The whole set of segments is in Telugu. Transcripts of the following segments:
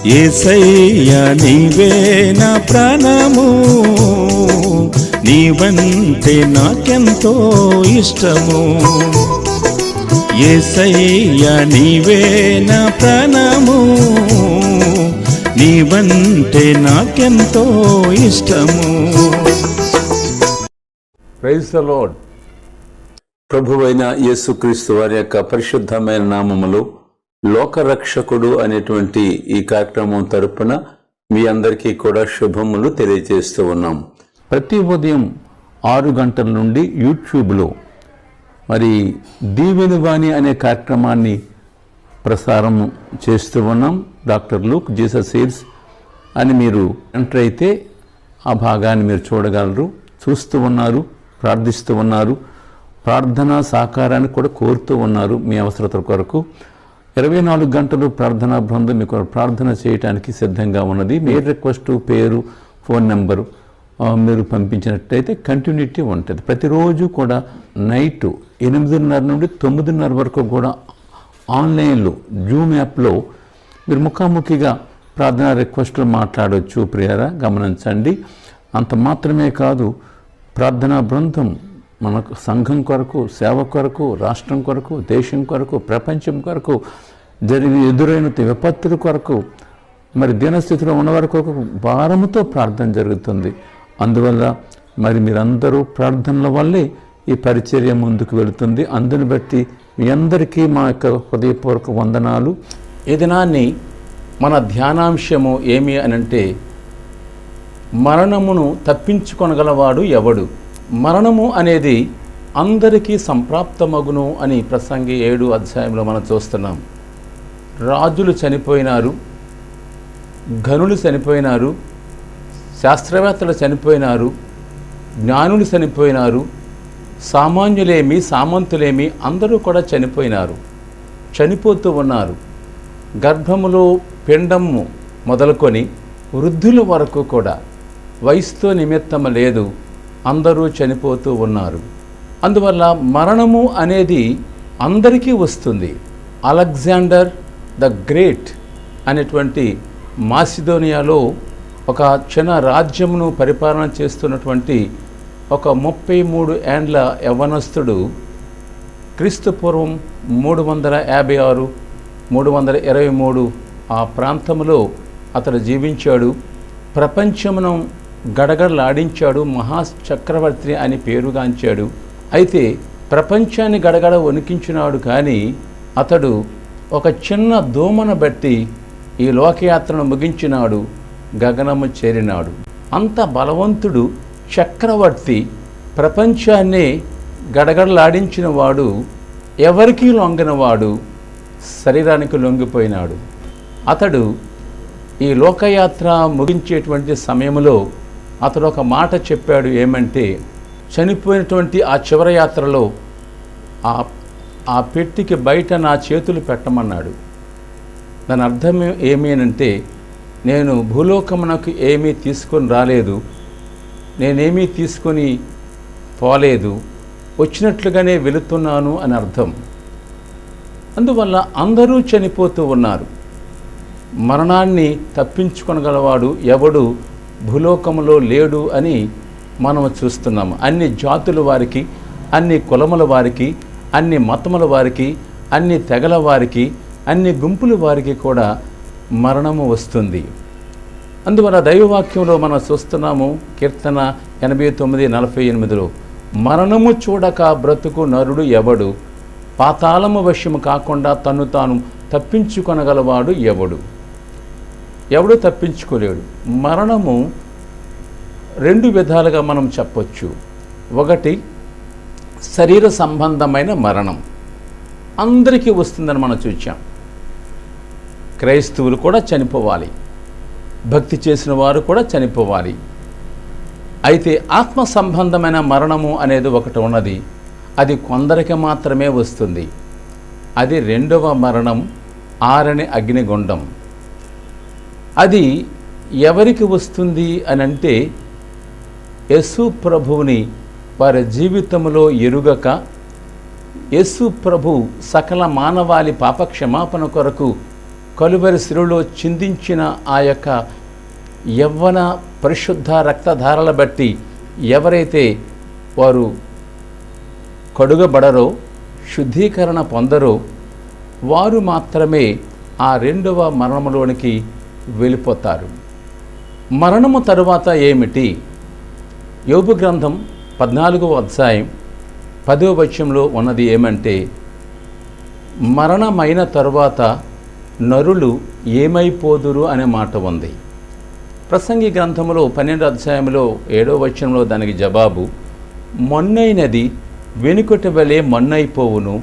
యేసయ్యా నీవే నా ప్రాణము, నీవంటే నాకెంతో ఇష్టము. యేసయ్యా నీవే నా ప్రాణము, నీవంటే నాకెంతో ఇష్టము. Praise the lord. ప్రభువైన యేసుక్రీస్తు వారి యొక్క పరిశుద్ధమైన నామములో లోకరక్షకుడు అనేటువంటి ఈ కార్యక్రమం తరపున మీ అందరికీ కూడా శుభములు తెలియజేస్తూ ఉన్నాం. ప్రతి ఉదయం 6 గంటల నుండి యూట్యూబ్లో మరి దీవెనవాణి అనే కార్యక్రమాన్ని ప్రసారం చేస్తూ ఉన్నాం. డాక్టర్ లూక్ జీసస్ హీల్స్ అని మీరు ఎంటర్ అయితే ఆ భాగాన్ని మీరు చూడగలరు. చూస్తూ ఉన్నారు, ప్రార్థిస్తూ ఉన్నారు, ప్రార్థనా సహకారాన్ని కూడా కోరుతూ ఉన్నారు. మీ అవసరతల కొరకు 24 గంటలు ప్రార్థనా బృందం మీకు ప్రార్థన చేయడానికి సిద్ధంగా ఉన్నది. మీ రిక్వెస్ట్, పేరు, ఫోన్ నెంబరు మీరు పంపించినట్టయితే కంటిన్యూటీ ఉంటుంది. ప్రతిరోజు కూడా నైట్ 8:30 నుండి 9:30 వరకు కూడా ఆన్లైన్లో జూమ్ యాప్లో మీరు ముఖాముఖిగా ప్రార్థనా రిక్వెస్టులు మాట్లాడవచ్చు. ప్రియరా గమనించండి. అంత మాత్రమే కాదు, ప్రార్థనా బృందం మనకు సంఘం కొరకు, సేవ కొరకు, రాష్ట్రం కొరకు, దేశం కొరకు, ప్రపంచం కొరకు, ఎదురైన విపత్తుల కొరకు, మరి దీనస్థితిలో ఉన్నవారి కొరకు భారముతో ప్రార్థన జరుగుతుంది. అందువల్ల మరి మీరందరూ ప్రార్థనల వల్లే ఈ పరిచర్య ముందుకు వెళుతుంది. అందుని బట్టి మీ అందరికీ మా యొక్క హృదయపూర్వక వందనాలు. ఈ దినాన్ని మన ధ్యానాంశము ఏమి అనంటే, మరణమును తప్పించుకొనగలవాడు ఎవడు? మరణము అనేది అందరికీ సంప్రాప్తమగును అని ప్రసంగి 7 అధ్యాయంలో మనం చూస్తున్నాం. రాజులు చనిపోయినారు, ఘనులు చనిపోయినారు, శాస్త్రవేత్తలు చనిపోయినారు, జ్ఞానులు చనిపోయినారు, సామాన్యులేమి సామంతులేమి అందరూ కూడా చనిపోయినారు, చనిపోతూ ఉన్నారు. గర్భములో పిండము మొదలుకొని వృద్ధుల వరకు కూడా వయసుతో నిమిత్తం లేదు, అందరూ చనిపోతూ ఉన్నారు. అందువల్ల మరణము అనేది అందరికీ వస్తుంది. అలెగ్జాండర్ ద గ్రేట్ అనేటువంటి మాసిదోనియాలో ఒక చిన్న రాజ్యమును పరిపాలన చేస్తున్నటువంటి ఒక 33 ఏండ్ల యవ్వనస్తుడు క్రీస్తుపూర్వం 356, 323 ఆ ప్రాంతంలో అతడు జీవించాడు. ప్రపంచమును గడగడలాడించాడు. మహాచక్రవర్తి అని పేరుగాంచాడు. అయితే ప్రపంచాన్ని గడగడ వణికించినాడు. కానీ అతడు ఒక చిన్న దోమను బట్టి ఈ లోకయాత్రను ముగించినాడు, గగనము చేరినాడు. అంత బలవంతుడు, చక్రవర్తి, ప్రపంచాన్ని గడగడలాడించిన వాడు, ఎవరికీ లొంగినవాడు, శరీరానికి లొంగిపోయినాడు. అతడు ఈ లోకయాత్ర ముగించేటువంటి సమయంలో అతడు ఒక మాట చెప్పాడు. ఏమంటే, చనిపోయినటువంటి ఆ చివరి యాత్రలో ఆ పెట్టికి బయట నా చేతులు పెట్టమన్నాడు. దాని అర్థం ఏమి అంటే, నేను భూలోకమునకు ఏమీ తీసుకొని రాలేదు, నేనేమీ తీసుకొని పోలేదు, వచ్చినట్లుగానే వెళుతున్నాను అని అర్థం. అందువల్ల అందరూ చనిపోతూ ఉన్నారు. మరణాన్ని తప్పించుకొనగలవాడు ఎవడు భూలోకములో లేడు అని మనం చూస్తున్నాము. అన్ని జాతుల వారికి, అన్ని కులముల వారికి, అన్ని మతముల వారికి, అన్ని తెగల వారికి, అన్ని గుంపుల వారికి కూడా మరణము వస్తుంది. అందువల్ల దైవవాక్యంలో మనం చూస్తున్నాము. కీర్తన 89:48లో, మరణము చూడక బ్రతుకు నరుడు ఎవడు? పాతాళము వశము కాకుండా తను తాను తప్పించుకొనగలవాడు ఎవడు? ఎవడు తప్పించుకోలేడు. మరణము 2 విధాలుగా మనం చెప్పొచ్చు. ఒకటి, శరీర సంబంధమైన మరణం అందరికీ వస్తుందని మనం చూచాం. క్రైస్తవులు కూడా చనిపోవాలి, భక్తి చేసిన వారు కూడా చనిపోవాలి. అయితే ఆత్మ సంబంధమైన మరణము అనేది ఒకటి ఉన్నది. అది కొందరికి మాత్రమే వస్తుంది. అది 2వ మరణం, ఆరని అగ్నిగుండం. అది ఎవరికి వస్తుంది అని అంటే, యేసు ప్రభువుని వారి జీవితంలో ఎరుగక, యేసు ప్రభు సకల మానవాళి పాపక్షమాపణ కొరకు కలువరి శిలువలో చిందించిన ఆ యొక్క యవ్వన పరిశుద్ధ రక్తధారల బట్టి ఎవరైతే వారు కడుగబడరో, శుద్ధీకరణ పొందరో, వారు మాత్రమే ఆ రెండవ మరణంలోనికి వెళ్ళిపోతారు. మరణము తరువాత ఏమిటి? యోబు గ్రంథం 14వ అధ్యాయం 10వ వచనంలో ఉన్నది ఏమంటే, మరణమైన తరువాత నరులు ఏమైపోదురు అనే మాట ఉంది. ప్రసంగి గ్రంథంలో 12వ అధ్యాయంలో 7వ వచనంలో దానికి జవాబు, మొన్నైనది వెనుకటి వలె మొన్నైపోవును,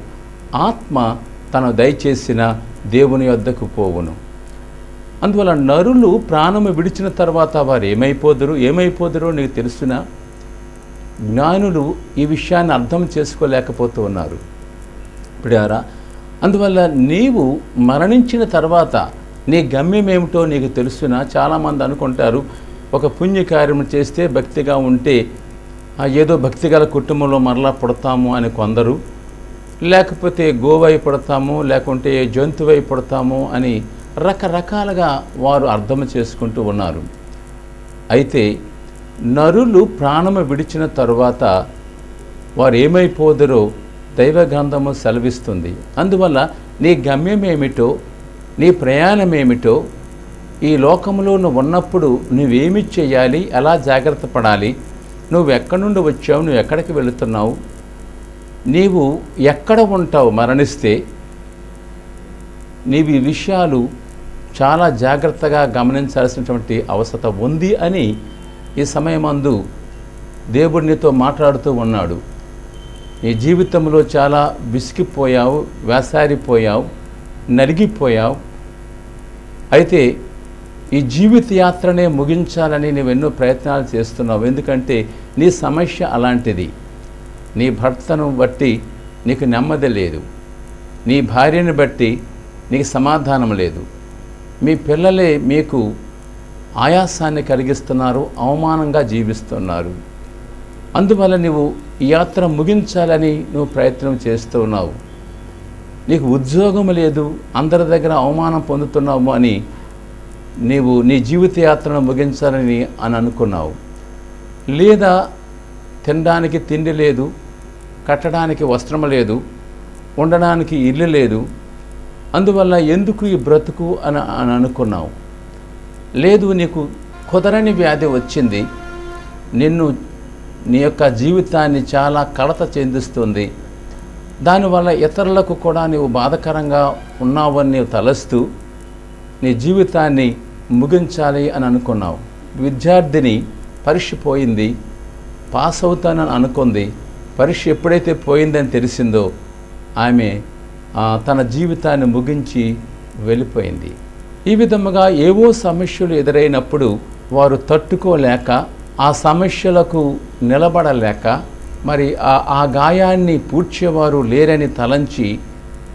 ఆత్మ తను దయచేసిన దేవుని యొద్దకు పోవును. అందువల్ల నరులు ప్రాణము విడిచిన తర్వాత వారు ఏమైపోదురో నీకు తెలుసునా? జ్ఞానులు ఈ విషయాన్ని అర్థం చేసుకోలేకపోతూ ఉన్నారు. ఇప్పుడారా, అందువల్ల నీవు మరణించిన తర్వాత నీ గమ్యం ఏమిటో నీకు తెలుసునా? చాలామంది అనుకుంటారు, ఒక పుణ్యకార్యం చేస్తే భక్తిగా ఉంటే ఏదో భక్తిగల కుటుంబంలో మరలా పుడతాము అని కొందరు, లేకపోతే గోవై పుడతాము, లేకుంటే జంతువై పుడతాము అని రకరకాలుగా వారు అర్థం చేసుకుంటూ ఉన్నారు. అయితే నరులు ప్రాణము విడిచిన తరువాత వారు ఏమైపోదురో దైవ గ్రంథము సెలవిస్తుంది. అందువల్ల నీ గమ్యం ఏమిటో, నీ ప్రయాణం ఏమిటో, ఈ లోకంలో నువ్వు ఉన్నప్పుడు నువ్వేమి చేయాలి, ఎలా జాగ్రత్త పడాలి, నువ్వు ఎక్కడి నుండి వచ్చావు, నువ్వు ఎక్కడికి వెళుతున్నావు, నీవు ఎక్కడ ఉంటావు మరణిస్తే, నీవు ఈ విషయాలు చాలా జాగ్రత్తగా గమనించాల్సినటువంటి అవసరం ఉంది అని ఈ సమయమందు దేవుడు నీతో మాట్లాడుతూ ఉన్నాడు. నీ జీవితంలో చాలా విసిగిపోయావు, వేసారిపోయావు, నలిగిపోయావు. అయితే ఈ జీవిత యాత్రనే ముగించాలని నువ్వెన్నో ప్రయత్నాలు చేస్తున్నావు. ఎందుకంటే నీ సమస్య అలాంటిది. నీ భర్తను బట్టి నీకు నెమ్మది లేదు, నీ భార్యను బట్టి నీకు సమాధానం లేదు, మీ పిల్లలే మీకు ఆయాసాన్ని కలిగిస్తున్నారు, అవమానంగా జీవిస్తున్నారు. అందువల్ల నువ్వు ఈ యాత్ర ముగించాలని నువ్వు ప్రయత్నం చేస్తూ ఉన్నావు. నీకు ఉద్యోగం లేదు, అందరి దగ్గర అవమానం పొందుతున్నావు అని నీవు నీ జీవిత యాత్రను ముగించాలని అనుకున్నావు. లేదా తినడానికి తిండి లేదు, కట్టడానికి వస్త్రం లేదు, ఉండడానికి ఇల్లు లేదు, అందువల్ల ఎందుకు ఈ బ్రతుకు అని అనుకున్నావు. లేదు, నీకు కుదరని వ్యాధి వచ్చింది, నీ యొక్క జీవితాన్ని చాలా కలత చెందిస్తుంది, దానివల్ల ఇతరులకు కూడా నీవు బాధకరంగా ఉన్నావని నీవు తలస్తూ నీ జీవితాన్ని ముగించాలి అని అనుకున్నావు. విద్యార్థిని పరీక్ష పోయింది, పాస్ అవుతానని అనుకుంది, పరీక్ష ఎప్పుడైతే పోయిందని తెలిసిందో ఆమె తన జీవితాన్ని ముగించి వెళ్ళిపోయింది. ఈ విధముగా ఏవో సమస్యలు ఎదురైనప్పుడు వారు తట్టుకోలేక, ఆ సమస్యలకు నిలబడలేక, మరి ఆ గాయాన్ని పూడ్చేవారు లేరని తలంచి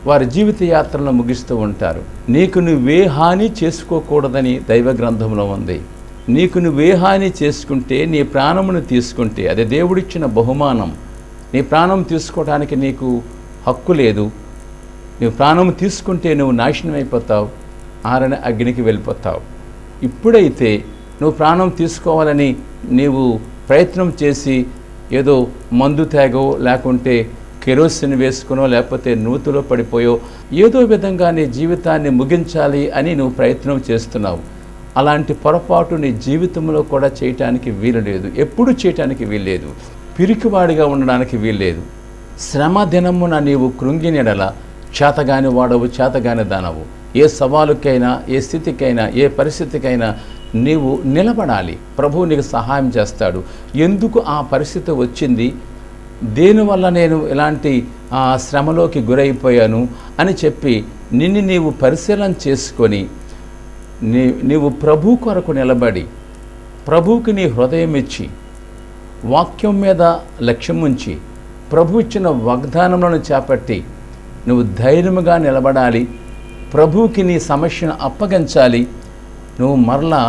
వారి జీవిత యాత్రను ముగిస్తూ ఉంటారు. నీకు నువ్వే హాని చేసుకోకూడదని దైవ గ్రంథంలో ఉంది. నీకు నువ్వే హాని చేసుకుంటే, నీ ప్రాణమును తీసుకుంటే అది దేవుడిచ్చిన బహుమానం. నీ ప్రాణం తీసుకోవడానికి నీకు హక్కు లేదు. నువ్వు ప్రాణం తీసుకుంటే నువ్వు నాశనం అయిపోతావు, ఆరని అగ్నికి వెళ్ళిపోతావు. ఇప్పుడైతే నువ్వు ప్రాణం తీసుకోవాలని నీవు ప్రయత్నం చేసి ఏదో మందు తాగో, లేకుంటే కెరోసిన్ వేసుకునో, లేకపోతే నూతులో పడిపోయో, ఏదో విధంగా నీ జీవితాన్ని ముగించాలి అని నువ్వు ప్రయత్నం చేస్తున్నావు. అలాంటి పొరపాటు నీ జీవితంలో కూడా చేయటానికి వీలు లేదు, ఎప్పుడు చేయటానికి వీల్లేదు, పిరికివాడిగా ఉండడానికి వీల్లేదు. శ్రమ దినమున నీవు కృంగినెడల చేతగాని వాడవు, చేతగాని దానవు. ఏ సవాలుకైనా, ఏ స్థితికైనా, ఏ పరిస్థితికైనా నీవు నిలబడాలి. ప్రభువు నీకు సహాయం చేస్తాడు. ఎందుకు ఆ పరిస్థితి వచ్చింది, దేనివల్ల నేను ఇలాంటి శ్రమలోకి గురైపోయాను అని చెప్పి నిన్ను నీవు పరిశీలన చేసుకొని నీవు ప్రభు కొరకు నిలబడి, ప్రభువుకి నీ హృదయం ఇచ్చి, వాక్యం మీద లక్ష్యం ఉంచి, ప్రభు ఇచ్చిన వాగ్దానములను చేపట్టి నువ్వు ధైర్యముగా నిలబడాలి. ప్రభువుకి నీ సమస్యను అప్పగించాలి. నువ్వు మరలా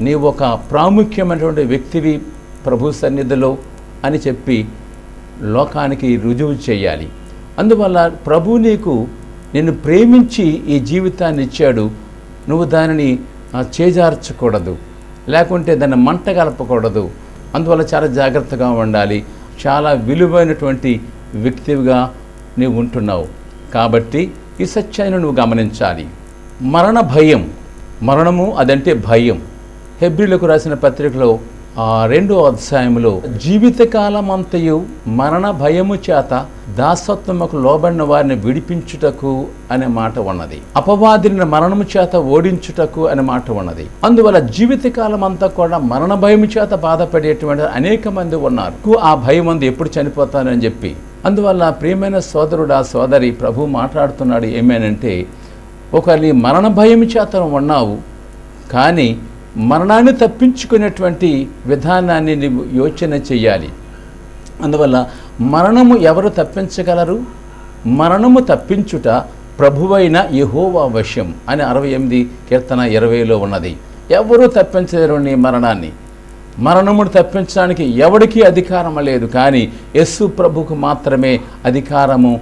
నీవు ఒక ప్రాముఖ్యమైనటువంటి వ్యక్తివి ప్రభు సన్నిధిలో అని చెప్పి లోకానికి రుజువు చేయాలి. అందువల్ల ప్రభు నీకు నిన్ను ప్రేమించి ఈ జీవితాన్ని ఇచ్చాడు. నువ్వు దానిని చేజార్చకూడదు, లేకుంటే దాన్ని మంట కలపకూడదు. అందువల్ల చాలా జాగ్రత్తగా ఉండాలి. చాలా విలువైనటువంటి వ్యక్తిగా నీవు ఉంటున్నావు. కాబట్టి ఈ సత్యాన్ని నువ్వు గమనించాలి. మరణ భయం, మరణము అదంటే భయం. హెబ్రీలకు రాసిన పత్రికలో 2వ అధ్యాయంలో జీవితకాలం అంతయు మరణ భయము చేత దాసత్వముకు లోబడిన వారిని విడిపించుటకు అనే మాట ఉన్నది. అపవాదిని మరణము చేత ఓడించుటకు అనే మాట ఉన్నది. అందువల్ల జీవితకాలం అంతా కూడా మరణ భయము చేత బాధపడేటువంటి అనేక మంది ఉన్నారు. ఆ భయం అందు ఎప్పుడు చనిపోతానని చెప్పి. అందువల్ల ప్రియమైన సోదరుడు, ఆ సోదరి, ప్రభు మాట్లాడుతున్నాడు ఏమేనంటే, ఒక నీ మరణ భయం చేత ఉన్నావు, కానీ మరణాన్ని తప్పించుకునేటువంటి విధానాన్ని నీవు యోచన చెయ్యాలి. అందువల్ల మరణము ఎవరు తప్పించగలరు? మరణము తప్పించుట ప్రభువైన యెహోవా వశం అని 68 కీర్తన 20లో ఉన్నది. ఎవరు తప్పించలేరు నీ మరణాన్ని. మరణమును తప్పించడానికి ఎవడికి అధికారం లేదు, కానీ యేసు ప్రభుకు మాత్రమే అధికారము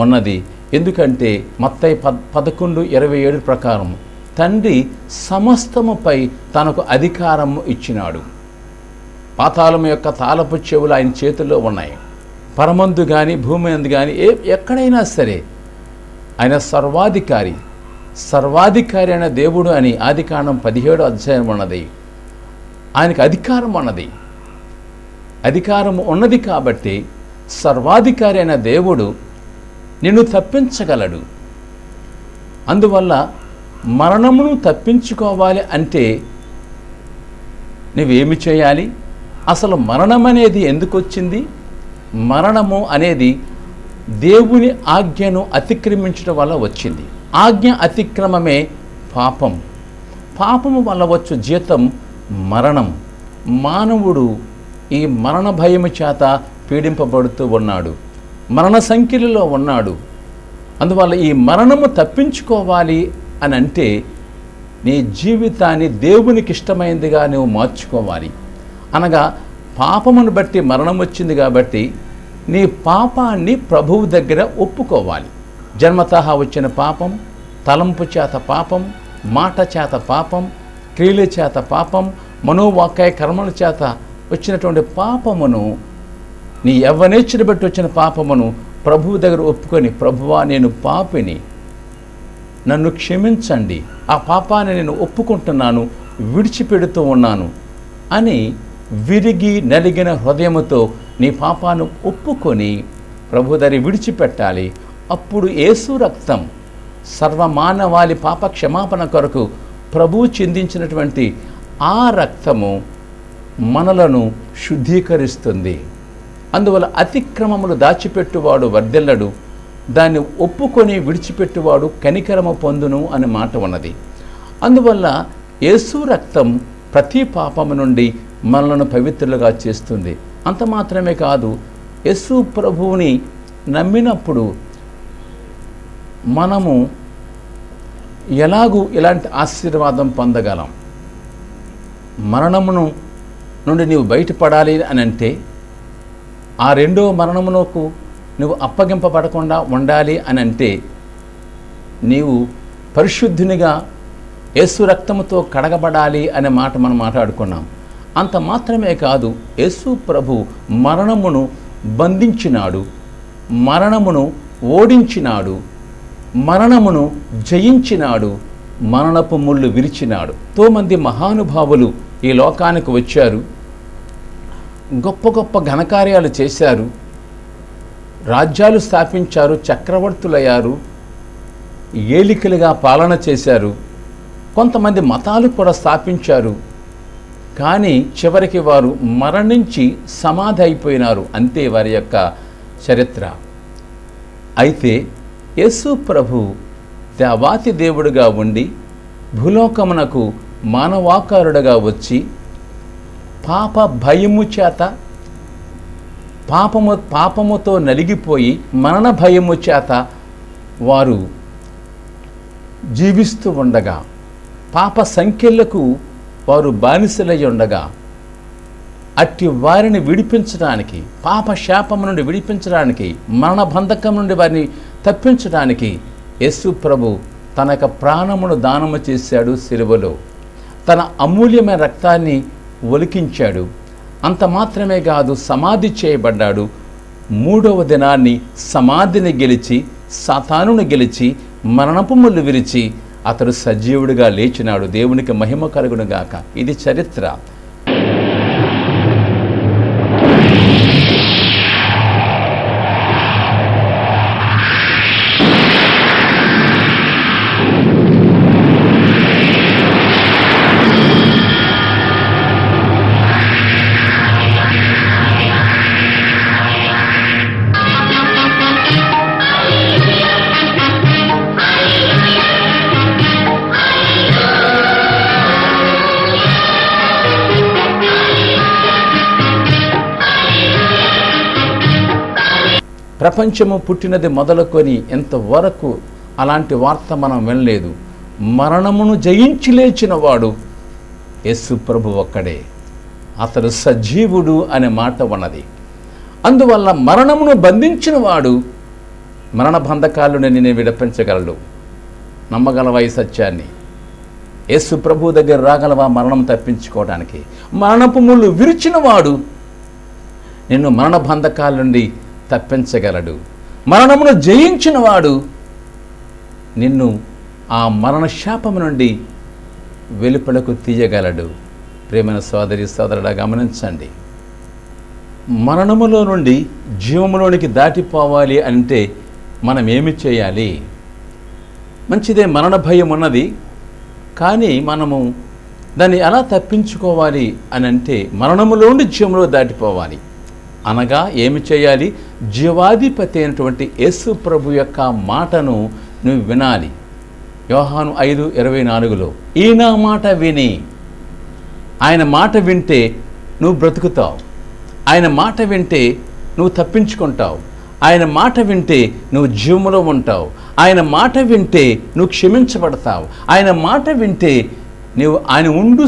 ఉన్నది. ఎందుకంటే మత్తయి 11:27 ప్రకారం తండ్రి సమస్తముపై తనకు అధికారము ఇచ్చినాడు. పాతాళం యొక్క తాళపు చెవులు ఆయన చేతుల్లో ఉన్నాయి. పరమందు కానీ భూమి అందు కానీ ఎక్కడైనా సరే ఆయన సర్వాధికారి. సర్వాధికారి అయిన దేవుడు అని ఆదికాండం 17వ అధ్యాయం ఉన్నది. ఆయనకు అధికారం ఉన్నది. అధికారం ఉన్నది కాబట్టి సర్వాధికారి అయిన దేవుడు నిన్ను తప్పించగలడు. అందువల్ల మరణమును తప్పించుకోవాలి అంటే నువ్వేమి చేయాలి? అసలు మరణం అనేది ఎందుకు వచ్చింది? మరణము అనేది దేవుని ఆజ్ఞను అతిక్రమించడం వల్ల వచ్చింది. ఆజ్ఞ అతిక్రమమే పాపం. పాపము వల్ల వచ్చు జీతం మరణం. మానవుడు ఈ మరణ భయము చేత పీడింపబడుతూ ఉన్నాడు, మరణ సంఖ్యలలో ఉన్నాడు. అందువల్ల ఈ మరణము తప్పించుకోవాలి అని అంటే నీ జీవితాన్ని దేవునికి ఇష్టమైనదిగా నువ్వు మార్చుకోవాలి. అనగా పాపమును బట్టి మరణం వచ్చింది కాబట్టి నీ పాపాన్ని ప్రభువు దగ్గర ఒప్పుకోవాలి. జన్మతః వచ్చిన పాపం, తలంపు చేత పాపం, మాట చేత పాపం, క్రియల చేత పాపం, మనోవాక్కాయ కర్మల చేత వచ్చినటువంటి పాపమును, నీ యవ్వనేచ్ఛను బట్టి వచ్చిన పాపమును ప్రభువు దగ్గర ఒప్పుకొని, ప్రభువా నేను పాపిని, నన్ను క్షమించండి, ఆ పాపాన్ని నేను ఒప్పుకుంటున్నాను, విడిచిపెడుతూ ఉన్నాను అని విరిగి నలిగిన హృదయముతో నీ పాపాన్ని ఒప్పుకొని ప్రభు దగ్గర విడిచిపెట్టాలి. అప్పుడు యేసు రక్తం, సర్వమానవాళి పాప క్షమాపణ కొరకు ప్రభువు చిందించినటువంటి ఆ రక్తము మనలను శుద్ధీకరిస్తుంది. అందువల్ల అతిక్రమములు దాచిపెట్టువాడు వర్ధిల్లడు, దాన్ని ఒప్పుకొని విడిచిపెట్టువాడు కనికరము పొందును అనే మాట ఉన్నది. అందువల్ల యేసు రక్తం ప్రతి పాపము నుండి మనలను పవిత్రులుగా చేస్తుంది. అంత మాత్రమే కాదు, యేసు ప్రభువుని నమ్మినప్పుడు మనము ఎలాగూ ఇలాంటి ఆశీర్వాదం పొందగలం? మరణమును నుండి నీవు బయటపడాలి అని అంటే, ఆ రెండవ మరణమునకు నువ్వు అప్పగింపబడకుండా ఉండాలి అని అంటే, నీవు పరిశుద్ధునిగా యేసు రక్తముతో కడగబడాలి అనే మాట మనం మాట్లాడుకున్నాం. అంత మాత్రమే కాదు, యేసు ప్రభు మరణమును బంధించినాడు, మరణమును ఓడించినాడు, మరణమును జయించినాడు, మరణపు ముళ్ళు విరిచినాడు. ఎంతోమంది మహానుభావులు ఈ లోకానికి వచ్చారు, గొప్ప గొప్ప ఘనకార్యాలు చేశారు, రాజ్యాలు స్థాపించారు, చక్రవర్తులయ్యారు, ఏలికలుగా పాలన చేశారు, కొంతమంది మతాలు కూడా స్థాపించారు. కానీ చివరికి వారు మరణించి సమాధి అయిపోయినారు. అంతే వారి యొక్క చరిత్ర. అయితే యేసు ప్రభు దేవాతి దేవుడుగా ఉండి భూలోకమునకు మానవాకారుడుగా వచ్చి పాప భయము చేత పాపముతో నలిగిపోయి మరణ భయము చేత వారు జీవిస్తూ ఉండగా, పాప సంఖ్యలకు వారు బానిసలై ఉండగా, అట్టి వారిని విడిపించడానికి, పాప శాపము నుండి విడిపించడానికి, మరణ బంధకం నుండి వారిని తప్పించడానికి యేసు ప్రభు తన యొక్క ప్రాణమును దానము చేశాడు సిలువలో. తన అమూల్యమైన రక్తాన్ని ఒలికించాడు. అంత మాత్రమే కాదు, సమాధి చేయబడ్డాడు. 3వ దినాన్ని సమాధిని గెలిచి, సాతానును గెలిచి, మరణపు ముళ్ళు విరిచి అతడు సజీవుడిగా లేచినాడు. దేవునికి మహిమ కలుగును గాక. ఇది చరిత్ర. ప్రపంచము పుట్టినది మొదలుకొని ఎంతవరకు అలాంటి వార్త మనం వినలేదు. మరణమును జయించి లేచిన వాడు యేసు ప్రభు ఒక్కడే. అతడు సజీవుడు అనే మాట ఉన్నది. అందువల్ల మరణమును బంధించిన వాడు మరణ బంధకాలను నేను విడిపించగలడు. నమ్మగలవా ఈ సత్యాన్ని? యేసు ప్రభు దగ్గర రాగలవా మరణం తప్పించుకోవడానికి? మరణపు ముళ్ళు విరిచిన వాడు నిన్ను మరణ బంధకాల నుండి తప్పించగలడు. మరణమును జయించిన వాడు నిన్ను ఆ మరణ శాపము నుండి వెలుపలకు తీయగలడు. ప్రేమైన సోదరి సోదరుడా, గమనించండి. మరణములో నుండి జీవములోనికి దాటిపోవాలి అంటే మనం ఏమి చేయాలి? మంచిదే, మరణ భయం ఉన్నది. కానీ మనము దాన్ని ఎలా తప్పించుకోవాలి అని అంటే మరణములో నుండి జీవములో దాటిపోవాలి. అనగా ఏమి చేయాలి? జీవాధిపతి అయినటువంటి యేసు ప్రభు యొక్క మాటను నువ్వు వినాలి. యోహాను 5:24 ఈ నా మాట విని, ఆయన మాట వింటే నువ్వు బ్రతుకుతావు. ఆయన మాట వింటే నువ్వు తప్పించుకుంటావు. ఆయన మాట వింటే నువ్వు జీవములో ఉంటావు. ఆయన మాట వింటే నువ్వు క్షమించబడతావు. ఆయన మాట వింటే నువ్వు ఆయన ఉండు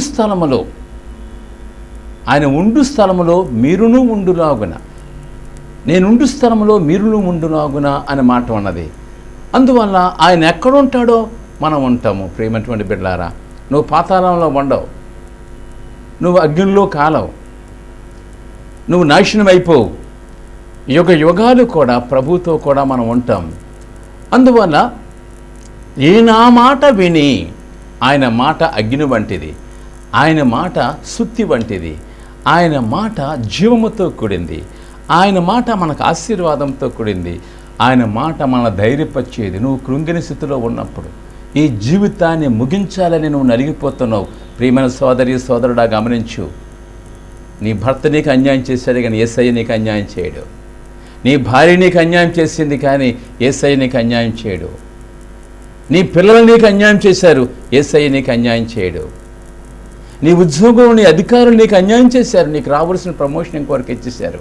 స్థలములో మీరును ఉండులాగున, నేనుండు స్థలములో మీరును ఉండులాగున అనే మాట ఉన్నది. అందువల్ల ఆయన ఎక్కడుంటాడో మనం ఉంటాము. ప్రియమైనటువంటి బిడ్డలారా, నువ్వు పాతాళంలో ఉండవు, నువ్వు అగ్నిలో కాలవు, నువ్వు నాశనం అయిపోవు. యుగాలు కూడా ప్రభుతో కూడా మనం ఉంటాం. అందువల్ల ఈ నా మాట విని, ఆయన మాట అగ్ని వంటిది, ఆయన మాట సుత్తి వంటిది, ఆయన మాట జీవముతో కూడింది, ఆయన మాట మనకు ఆశీర్వాదంతో కూడింది, ఆయన మాట మన ధైర్యపరిచేది. నువ్వు కృంగిన స్థితిలో ఉన్నప్పుడు ఈ జీవితాన్ని ముగించాలని నువ్వు నలిగిపోతున్నావు. ప్రియమైన సోదరి సోదరుడా, గమనించు. నీ భర్త నీకు అన్యాయం చేశాడు కానీ యేసయ్య నీకు అన్యాయం చేయడు. నీ భార్య నీకు అన్యాయం చేసింది కానీ యేసయ్య నీకు అన్యాయం చేయడు. నీ పిల్లలు నీకు అన్యాయం చేశారు, యేసయ్య నీకు అన్యాయం చేయడు. నీ ఉద్యోగం, నీ అధికారులు నీకు అన్యాయం చేశారు, నీకు రావాల్సిన ప్రమోషన్ ఇంకొకరికి ఇచ్చేశారు.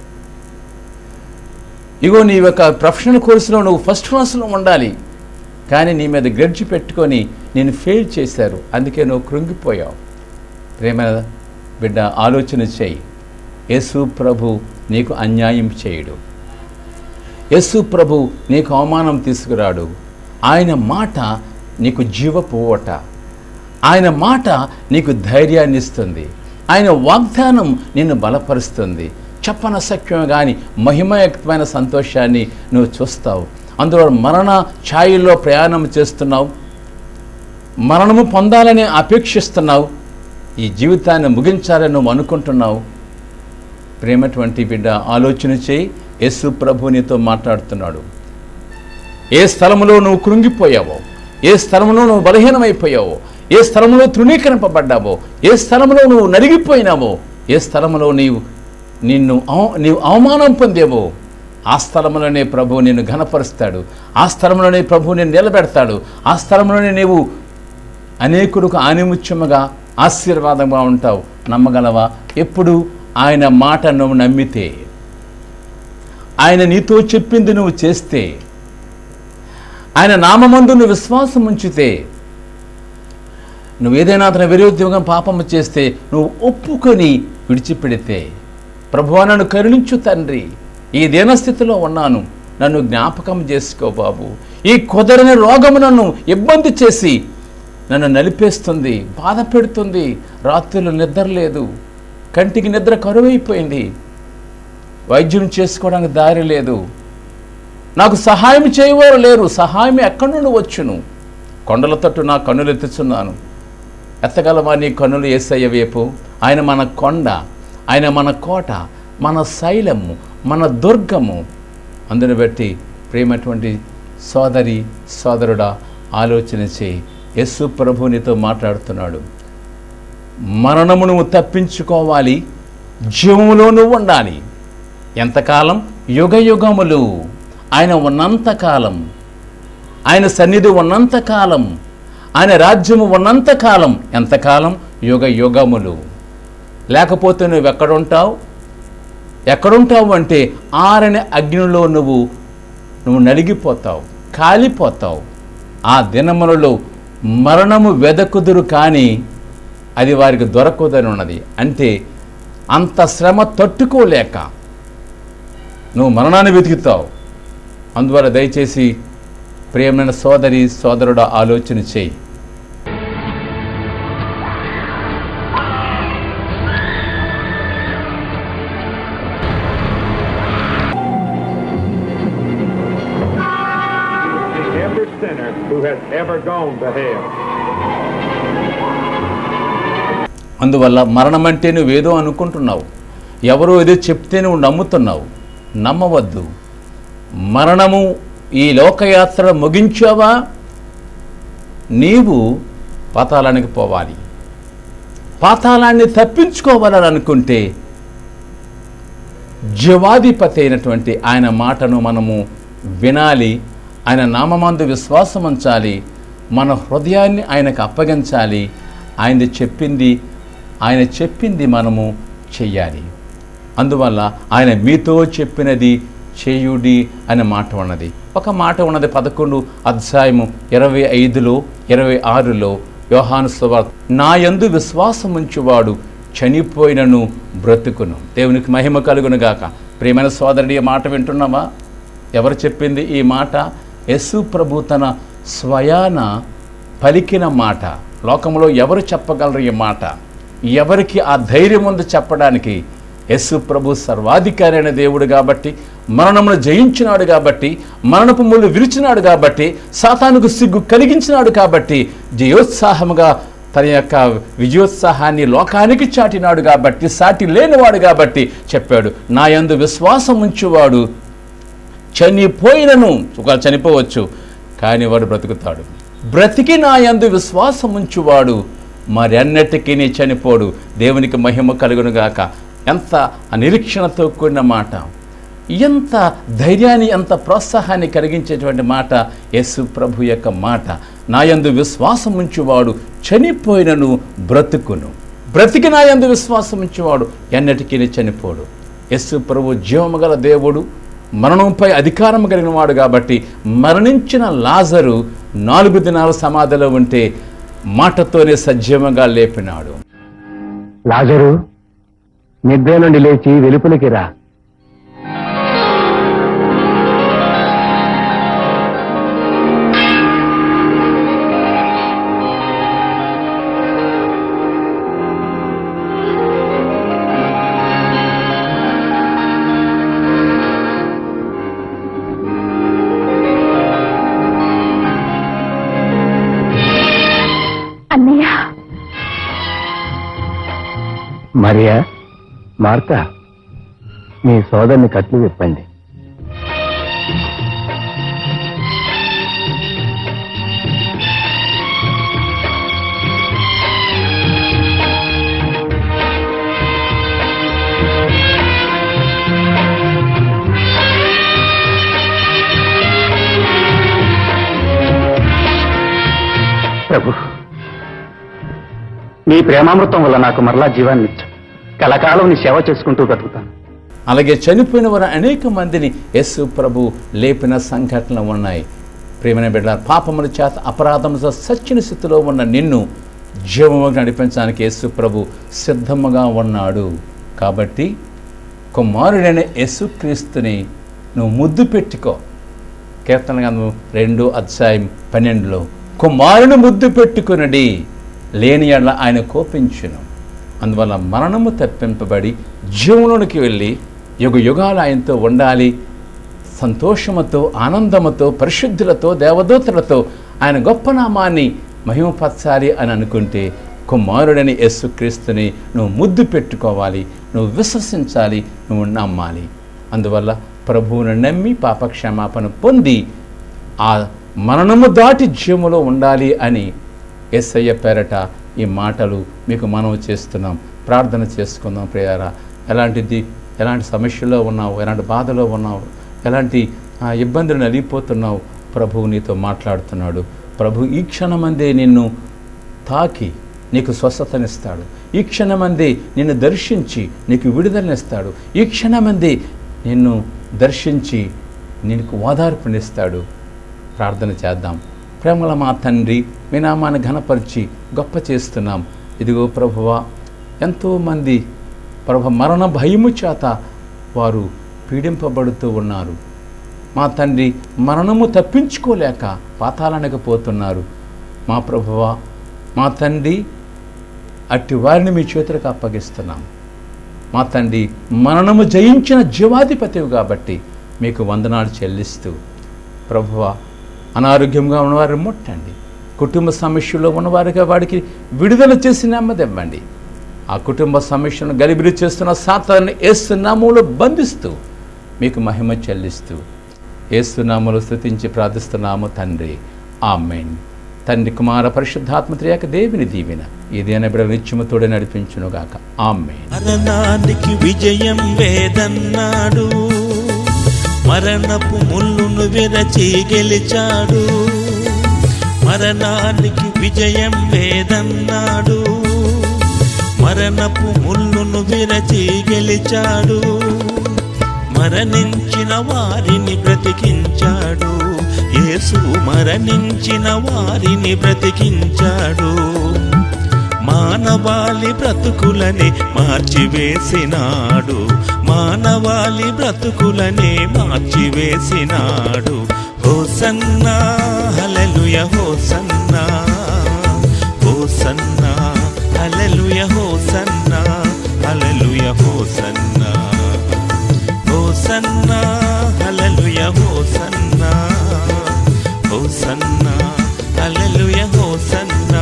ఇగో నీ యొక్క ప్రొఫెషనల్ కోర్సులో నువ్వు ఫస్ట్ క్లాస్లో ఉండాలి, కానీ నీ మీద గ్రెడ్జ్ పెట్టుకొని నేను ఫెయిల్ చేశారు, అందుకే నువ్వు కృంగిపోయావు. ప్రేమ బిడ్డ, ఆలోచన చేయి. యేసు ప్రభు నీకు అన్యాయం చేయడు. యేసు ప్రభు నీకు అవమానం తీసుకురాడు. ఆయన మాట నీకు జీవపు ఓట. ఆయన మాట నీకు ఛాయాన్ని ఇస్తుంది. ఆయన వాగ్దానం నిన్ను బలపరుస్తుంది. చెప్పన సఖ్యం కానీ మహిమయుక్తమైన సంతోషాన్ని నువ్వు చూస్తావు. అందులో మరణ ఛాయల్లో ప్రయాణం చేస్తున్నావు, మరణము పొందాలని అపేక్షిస్తున్నావు, ఈ జీవితాన్ని ముగించాలని నువ్వు అనుకుంటున్నావు. ప్రేమటువంటి బిడ్డ, ఆలోచన చేయి. యేసు ప్రభు నీతో మాట్లాడుతున్నాడు. ఏ స్థలంలో నువ్వు కృంగిపోయావో, ఏ స్థలంలో నువ్వు బలహీనమైపోయావో, ఏ స్థలంలో తృణీకరింపబడ్డావో, ఏ స్థలంలో నువ్వు నలిగిపోయినావో, ఏ స్థలంలో నీవు అవమానం పొందేవో, ఆ స్థలంలోనే ప్రభు నిన్ను ఘనపరుస్తాడు. ఆ స్థలంలోనే ప్రభు నిన్ను నిలబెడతాడు. ఆ స్థలంలోనే నీవు అనేకులకు ఆనిముత్యముగా ఆశీర్వాదంగా ఉంటావు. నమ్మగలవా? ఎప్పుడు ఆయన మాట నువ్వు నమ్మితే, ఆయన నీతో చెప్పింది నువ్వు చేస్తే, ఆయన నామమందు నువ్వు విశ్వాసం ఉంచితే, నువ్వు ఏదైనా అతని విరోధంగా పాపము చేస్తే నువ్వు ఒప్పుకొని విడిచిపెడితే, ప్రభువా నన్ను కరుణించు తండ్రి, ఈ దీనస్థితిలో ఉన్నాను, నన్ను జ్ఞాపకం చేసుకో బాబు. ఈ కుదరని రోగము నన్ను ఇబ్బంది చేసి నన్ను నలిపేస్తుంది, బాధ పెడుతుంది. రాత్రులు నిద్ర లేదు, కంటికి నిద్ర కరువైపోయింది, వైద్యం చేసుకోవడానికి దారి లేదు, నాకు సహాయం చేయవారు లేరు. సహాయం ఎక్కడి నుండి వచ్చును? కొండల తట్టు నా కన్నులు ఎత్తుచున్నాను. ఎత్తగలవా నీ కన్నులు యేసయ్య వైపు? ఆయన మన కొండ, ఆయన మన కోట, మన శైలము, మన దుర్గము. అందుని బట్టి ప్రేమటువంటి సోదరి సోదరుడా, ఆలోచన చేయి. యేసు ప్రభు నీతో మాట్లాడుతున్నాడు. మరణము నువ్వు తప్పించుకోవాలి, జీవములో నువ్వు ఉండాలి. ఎంతకాలం? యుగ యుగములు. ఆయన ఉన్నంతకాలం, ఆయన సన్నిధి ఉన్నంతకాలం, ఆయన రాజ్యము ఉన్నంతకాలం. ఎంతకాలం? యుగ యుగములు. లేకపోతే నువ్వు ఎక్కడుంటావు? ఎక్కడుంటావు అంటే ఆరని అగ్నిలో నువ్వు నలిగిపోతావు, కాలిపోతావు. ఆ దినములలో మరణము వెదకుదురు, కానీ అది వారికి దొరకదని ఉన్నది. అంటే అంత శ్రమ తట్టుకోలేక నువ్వు మరణాన్ని వెతుకుతావు. అందువల్ల దయచేసి ప్రియమైన సోదరి సోదరుడు ఆలోచన చేయి. Every sinner who has ever gone to hell. అందువల్ల మరణం అంటే నువ్వేదో అనుకుంటున్నావు, ఎవరో ఏదో చెప్తే నువ్వు నమ్ముతున్నావు. నమ్మవద్దు. మరణము ఈ లోకయాత్ర ముగించావా, నీవు పాతాళానికి పోవాలి. పాతాళాన్ని తప్పించుకోవాలని అనుకుంటే జీవాధిపతి అయినటువంటి ఆయన మాటను మనము వినాలి. ఆయన నామమందు విశ్వాసం ఉంచాలి. మన హృదయాన్ని ఆయనకు అప్పగించాలి. ఆయన చెప్పింది మనము చెయ్యాలి. అందువల్ల ఆయన మీతో చెప్పినది చేయుడి అనే మాట ఉన్నది. ఒక మాట ఉన్నది 11 అధ్యాయము 25లో 26లో యోహాను సువార్త, నా యందు విశ్వాసం ఉంచువాడు చనిపోయినను బ్రతుకును. దేవునికి మహిమ కలుగును గాక. ప్రియమైన సోదరుడి, ఈ మాట వింటున్నావా? ఎవరు చెప్పింది ఈ మాట? యేసు ప్రభు తన స్వయాన పలికిన మాట. లోకంలో ఎవరు చెప్పగలరు ఈ మాట? ఎవరికి ఆ ధైర్యం ఉంది చెప్పడానికి? యేసు ప్రభు సర్వాధికారి అయిన దేవుడు కాబట్టి, మరణమును జయించినాడు కాబట్టి, మరణపు ముళ్ళు విరిచినాడు కాబట్టి, సాతానుకు సిగ్గు కలిగించినాడు కాబట్టి, జయోత్సాహముగా తన యొక్క విజయోత్సాహాన్ని లోకానికి చాటినాడు కాబట్టి, సాటి లేనివాడు కాబట్టి చెప్పాడు, నా యందు విశ్వాసం ఉంచువాడు చనిపోయినను, ఒకవేళ చనిపోవచ్చు కానీ వాడు బ్రతుకుతాడు. బ్రతికి నా యందు విశ్వాసం ఉంచువాడు మరెన్నటికీ చనిపోడు. దేవునికి మహిమ కలుగునుగాక. ఎంత నిరీక్షణతో కూడిన మాట, ఎంత ధైర్యాన్ని, ఎంత ప్రోత్సాహాన్ని కలిగించేటువంటి మాట యేసు ప్రభు యొక్క మాట. నా యందు విశ్వాసం ఉంచువాడు చనిపోయినను బ్రతుకును. బ్రతికి నా యందు విశ్వాసం ఉంచువాడు ఎన్నటికీ చనిపోడు. యేసు ప్రభు జీవము గల దేవుడు, మరణంపై అధికారం కలిగిన వాడు కాబట్టి మరణించిన లాజరు 4 దినాలు సమాధిలో ఉంటే మాటతోనే సజీవంగా లేపినాడు. లాజరు, నిద్ర నుండి లేచి వెలుపలికి రా. అన్నయ్య, మరియా, మార్తా, మీ సోదరుని కట్లు విప్పండి. ప్రభు, నీ ప్రేమామృతం వల్ల నాకు మరలా జీవాన్నిచ్చు. కలకాలం నీ సేవ చేసుకుంటూ బ్రతుకుతాను. అలాగే చనిపోయిన వారు అనేక మందిని యేసు ప్రభు లేపిన సంఘటనలు ఉన్నాయి. ప్రియమైన బిడ్డ, పాపముల చేత అపరాధములతో సచ్చిన స్థితిలో ఉన్న నిన్ను జీవముగా నడిపించడానికి యేసు ప్రభు సిద్ధముగా ఉన్నాడు. కాబట్టి కుమారుడైన యేసుక్రీస్తుని నువ్వు ముద్దు పెట్టుకో. కీర్తన గ్రంథం 2:12 కుమారుని ముద్దు పెట్టుకునడి, లేని యెడల ఆయన కోపించును. అందువల్ల మరణము తప్పింపబడి జీవంలోనికి వెళ్ళి యుగ యుగాలు ఆయనతో ఉండాలి, సంతోషముతో, ఆనందముతో, పరిశుద్ధులతో, దేవదూతలతో ఆయన గొప్ప నామాన్ని మహిమపరచాలి అని అనుకుంటే కుమారుడని యేసుక్రీస్తుని నువ్వు ముద్దు పెట్టుకోవాలి, నువ్వు విశ్వసించాలి, నువ్వు నమ్మాలి. అందువల్ల ప్రభువును నమ్మి పాపక్షమాపణ పొంది ఆ మరణము దాటి జీవములో ఉండాలి అని యేసయ్య పేరట ఈ మాటలు మీకు మనవి చేస్తున్నాం. ప్రార్థన చేసుకుందాం ప్రియారా. ఎలాంటి సమస్యలో ఉన్నావు, ఎలాంటి బాధలో ఉన్నావు, ఎలాంటి ఇబ్బందులు నలిగిపోతున్నావు, ప్రభువు నీతో మాట్లాడుతున్నాడు. ప్రభు ఈ క్షణమందే నిన్ను తాకి నీకు స్వస్థతనిస్తాడు. ఈ క్షణమందే నిన్ను దర్శించి నీకు విడుదలనిస్తాడు. ఈ క్షణమందే నిన్ను దర్శించి నీకు ఓదార్పునిస్తాడు. ప్రార్థన చేద్దాం. ప్రేమల మా తండ్రి, మీ నామాన్ని ఘనపరిచి గొప్ప చేస్తున్నాం. ఇదిగో ప్రభువా, ఎంతోమంది మరణ భయము చేత వారు పీడింపబడుతూ ఉన్నారు. మా తండ్రి, మరణము తప్పించుకోలేక పాతాళానికి పోతున్నారు. మా ప్రభువా, మా తండ్రి, అట్టి వారిని మీ చేతులకు అప్పగిస్తున్నాం. మా తండ్రి, మరణము జయించిన జీవాధిపతివి కాబట్టి మీకు వందనాలు చెల్లిస్తూ, ప్రభువా, అనారోగ్యంగా ఉన్నవారిని ముట్టండి. కుటుంబ సమస్యల్లో ఉన్నవారిగా వాడికి విడుదల చేసి నెమ్మదివ్వండి. ఆ కుటుంబ సమస్యను గలిబిలి చేస్తున్న సాతాన్ని యేసు నామములో బంధిస్తూ మీకు మహిమ చెల్లిస్తూ యేసు నామములో స్తుతించి ప్రార్థిస్తున్నాము తండ్రి. ఆమేన్. తండ్రి, కుమార, పరిశుద్ధాత్మ త్రియేక దేవుని దీవెన ఇదేన బిడ్డ నిత్యము తోడే నడిపించునుగాక. ఆమేన్. మరణానికి విజయం వేదన్నాడు, మరణపు ముళ్ళును విరచి గెలిచాడు. మరణానికి విజయం వేదన్నాడు, మరణపు ముళ్ళును విరచి గెలిచాడు. మరణించిన వారిని బ్రతికించాడు యేసు, మరణించిన వారిని బ్రతికించాడు. మానవాళి బ్రతుకులనే మార్చివేసినాడు, మానవాళి బ్రతుకులనే మార్చివేసినాడు. హోసన్నా హల్లెలూయా, హోసన్నా, హోసన్నా హల్లెలూయా, హోసన్నా, హల్లెలూయా, హోసన్నా, హోసన్నా హల్లెలూయా, హోసన్నా, హోసన్నా హల్లెలూయా, హోసన్నా,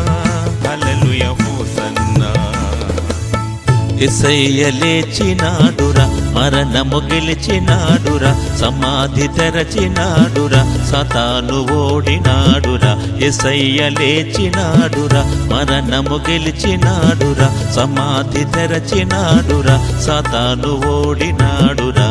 హల్లెలూయా, హోసన్నా. యేసయ్య లేచినాడురా, మరణము గెలిచినాడురా, సమాధి తెరచినాడురా, సాతాను ఓడినాడురా. యేసయ్య లేచినాడురా, మరణము గెలిచినాడురా, సమాధి తెరచినాడురా, సాతాను ఓడినాడురా.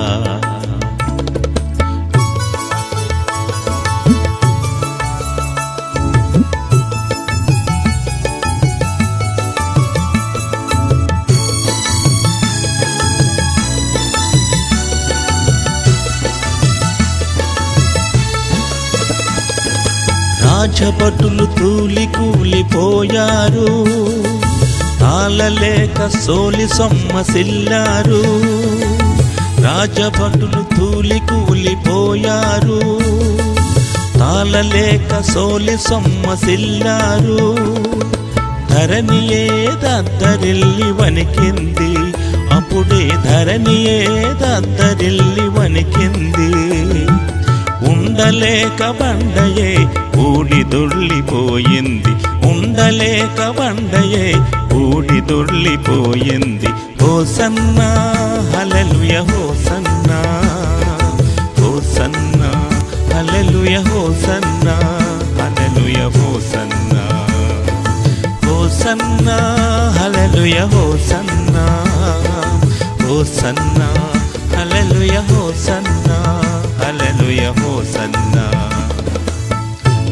రాజభటులు తూలి కూలిపోయారు, తాళలేక సోలి సొమ్మసిల్లారు. రాజభటులు తూలి కూలిపోయారు, తాళలేక సోలి సొమ్మసిల్లారు. ధరణియే దద్దరిల్లి వణికింది, అప్పుడే ధరణియే దద్దరిల్లి వణికింది. ఉండలేక బండయే ఊడి దొర్లిపోయింది, ఉండలేక బండయే ఊడి దొర్లిపోయింది. హోసన్నా హల్లెలూయా, హోసన్నా, హోసన్నా హల్లెలూయా, హోసన్నా, హల్లెలూయా, హోసన్నా, హోసన్నా హల్లెలూయా, హోసన్నా, హోసన్నా హల్లెలూయా, హోసన్నా, హల్లెలూయా, హోసన్నా.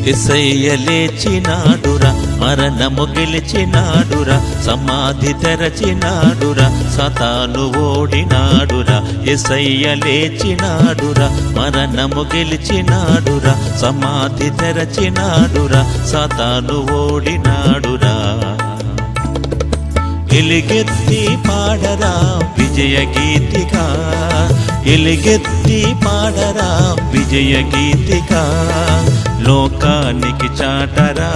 యేసయ్య లేచినాడురా, మరణము గెలిచినాడురా, సమాధి తెరచినాడురా, సాతాను ఓడినాడురా. యేసయ్య లేచినాడురా, మరణము గెలిచినాడురా, సమాధి తెరచినాడురా, సాతాను ఓడినాడురా. ఎలుగెత్తి పాడరా విజయ గీతిక, ఎలుగెత్తి పాడరా విజయ గీతిక, లోకానికి చాటరా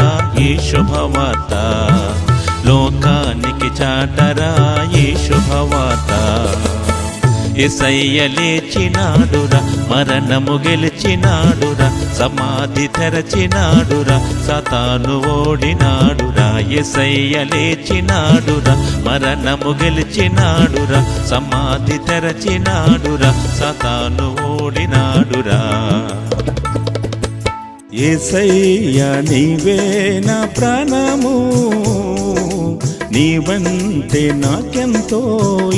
ఈ శుభవార్త, లోకానికి చాటరా ఈ శుభవార్త. యేసయ్య లేచినాడురా, మరణము గెలిచినాడురా, సమాధి తెరచినాడురా, సాతాను ఓడినాడురా. యేసయ్య లేచినాడురా, మరణము గెలిచినాడురా, సమాధి తెరచినాడురా, సాతాను ఓడినాడురా. యేసయ్యా నీవే నా ప్రాణము, నీవంటే నాకెంతో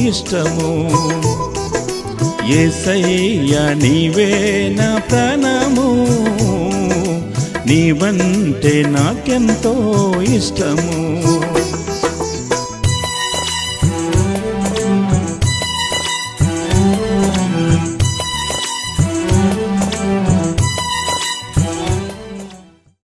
ఇష్టము. యేసయ్యా నీవే నా ప్రాణము, నీవంటే నాకెంతో ఇష్టము.